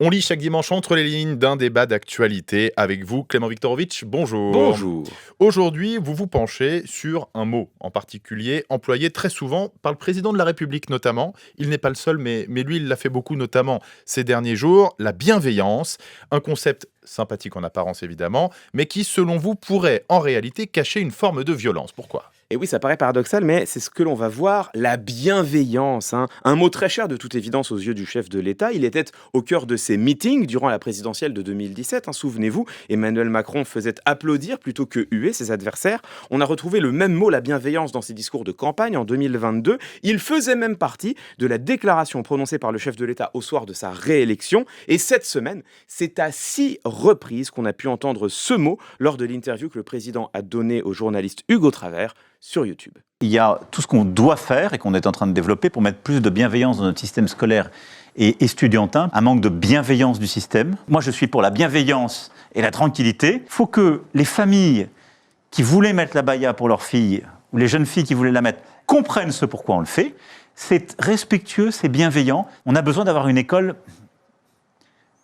On lit chaque dimanche entre les lignes d'un débat d'actualité avec vous, Clément Viktorovitch. Bonjour. Bonjour. Aujourd'hui, vous vous penchez sur un mot en particulier, employé très souvent par le président de la République notamment. Il n'est pas le seul, mais lui, il l'a fait beaucoup, notamment ces derniers jours. La bienveillance, un concept sympathique en apparence évidemment, mais qui, selon vous, pourrait en réalité cacher une forme de violence. Pourquoi ? Et oui, ça paraît paradoxal, mais c'est ce que l'on va voir, la bienveillance. Un mot très cher de toute évidence aux yeux du chef de l'État. Il était au cœur de ses meetings durant la présidentielle de 2017. Souvenez-vous, Emmanuel Macron faisait applaudir plutôt que huer ses adversaires. On a retrouvé le même mot, la bienveillance, dans ses discours de campagne en 2022. Il faisait même partie de la déclaration prononcée par le chef de l'État au soir de sa réélection. Et cette semaine, c'est à 6 reprises qu'on a pu entendre ce mot lors de l'interview que le président a donnée au journaliste Hugo Travers sur YouTube. Il y a tout ce qu'on doit faire et qu'on est en train de développer pour mettre plus de bienveillance dans notre système scolaire et estudiantin, un manque de bienveillance du système. Moi, je suis pour la bienveillance et la tranquillité. Il faut que les familles qui voulaient mettre la baya pour leurs filles, ou les jeunes filles qui voulaient la mettre, comprennent ce pourquoi on le fait. C'est respectueux, c'est bienveillant. On a besoin d'avoir une école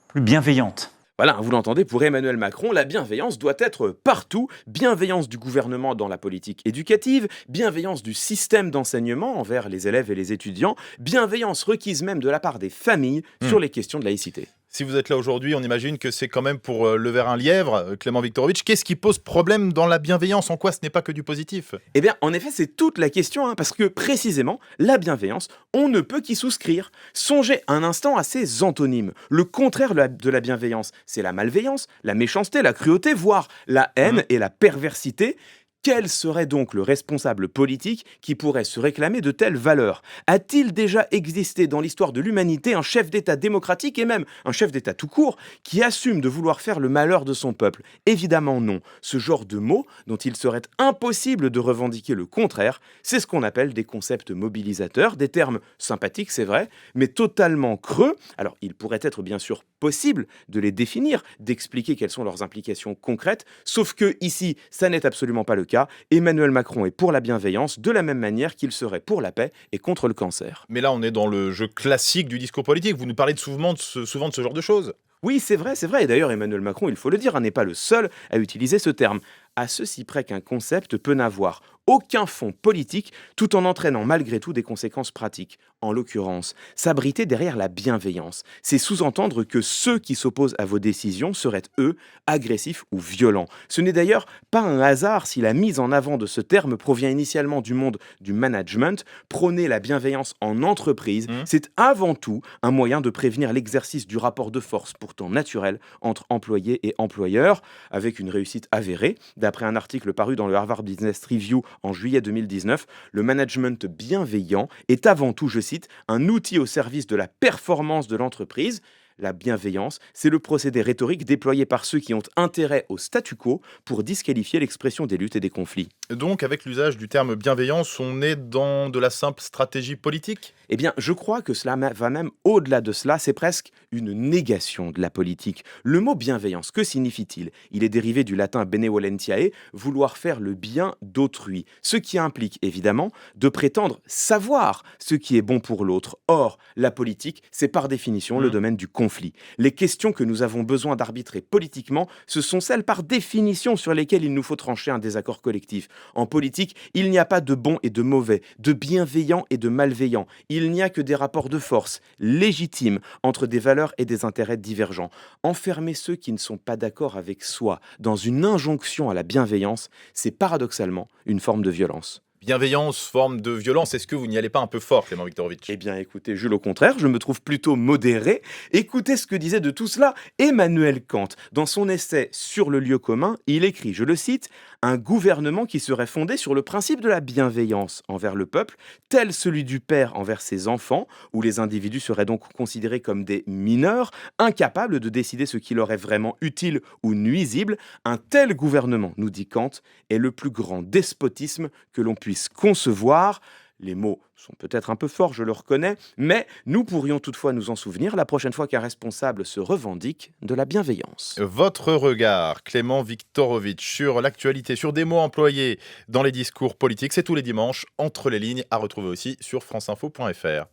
plus bienveillante. Voilà, vous l'entendez, pour Emmanuel Macron, la bienveillance doit être partout. Bienveillance du gouvernement dans la politique éducative, bienveillance du système d'enseignement envers les élèves et les étudiants, bienveillance requise même de la part des familles sur les questions de laïcité. Si vous êtes là aujourd'hui, on imagine que c'est quand même pour lever un lièvre, Clément Viktorovitch. Qu'est-ce qui pose problème dans la bienveillance ? En quoi ce n'est pas que du positif ? Eh bien, en effet, c'est toute la question, parce que précisément, la bienveillance, on ne peut qu'y souscrire. Songez un instant à ces antonymes. Le contraire de la bienveillance, c'est la malveillance, la méchanceté, la cruauté, voire la haine et la perversité. Quel serait donc le responsable politique qui pourrait se réclamer de telles valeurs ? A-t-il déjà existé dans l'histoire de l'humanité un chef d'État démocratique et même un chef d'État tout court qui assume de vouloir faire le malheur de son peuple ? Évidemment non. Ce genre de mots, dont il serait impossible de revendiquer le contraire, c'est ce qu'on appelle des concepts mobilisateurs, des termes sympathiques, c'est vrai, mais totalement creux. Alors, il pourrait être bien sûr possible de les définir, d'expliquer quelles sont leurs implications concrètes, sauf que ici, ça n'est absolument pas le cas. Emmanuel Macron est pour la bienveillance de la même manière qu'il serait pour la paix et contre le cancer. Mais là, on est dans le jeu classique du discours politique. Vous nous parlez souvent de ce genre de choses. Oui, c'est vrai. Et d'ailleurs, Emmanuel Macron, il faut le dire, n'est pas le seul à utiliser ce terme. À ceci près qu'un concept peut n'avoir aucun fond politique tout en entraînant malgré tout des conséquences pratiques. En l'occurrence, s'abriter derrière la bienveillance, c'est sous-entendre que ceux qui s'opposent à vos décisions seraient, eux, agressifs ou violents. Ce n'est d'ailleurs pas un hasard si la mise en avant de ce terme provient initialement du monde du management. Prôner la bienveillance en entreprise, c'est avant tout un moyen de prévenir l'exercice du rapport de force pourtant naturel entre employés et employeurs, avec une réussite avérée. D'après un article paru dans le Harvard Business Review en juillet 2019, le management bienveillant est avant tout, je cite, un outil au service de la performance de l'entreprise. La bienveillance, c'est le procédé rhétorique déployé par ceux qui ont intérêt au statu quo pour disqualifier l'expression des luttes et des conflits. Donc, avec l'usage du terme bienveillance, on est dans de la simple stratégie politique ? Eh bien, je crois que cela va même au-delà de cela, c'est presque une négation de la politique. Le mot bienveillance, que signifie-t-il ? Il est dérivé du latin benevolentiae, vouloir faire le bien d'autrui, ce qui implique évidemment de prétendre savoir ce qui est bon pour l'autre. Or, la politique, c'est par définition le domaine du conflit. Les questions que nous avons besoin d'arbitrer politiquement, ce sont celles par définition sur lesquelles il nous faut trancher un désaccord collectif. En politique, il n'y a pas de bon et de mauvais, de bienveillant et de malveillant. Il n'y a que des rapports de force légitimes entre des valeurs et des intérêts divergents. Enfermer ceux qui ne sont pas d'accord avec soi dans une injonction à la bienveillance, c'est paradoxalement une forme de violence. Bienveillance, forme de violence, est-ce que vous n'y allez pas un peu fort, Clément Viktorovitch ? Eh bien, écoutez, Jules, au contraire, je me trouve plutôt modéré. Écoutez ce que disait de tout cela Emmanuel Kant. Dans son essai Sur le lieu commun, il écrit, je le cite, « Un gouvernement qui serait fondé sur le principe de la bienveillance envers le peuple, tel celui du père envers ses enfants, où les individus seraient donc considérés comme des mineurs, incapables de décider ce qui leur est vraiment utile ou nuisible. Un tel gouvernement, nous dit Kant, est le plus grand despotisme que l'on puisse concevoir. » Les mots sont peut-être un peu forts, je le reconnais, mais nous pourrions toutefois nous en souvenir la prochaine fois qu'un responsable se revendique de la bienveillance. Votre regard, Clément Viktorovitch, sur l'actualité, sur des mots employés dans les discours politiques, c'est tous les dimanches, entre les lignes, à retrouver aussi sur franceinfo.fr.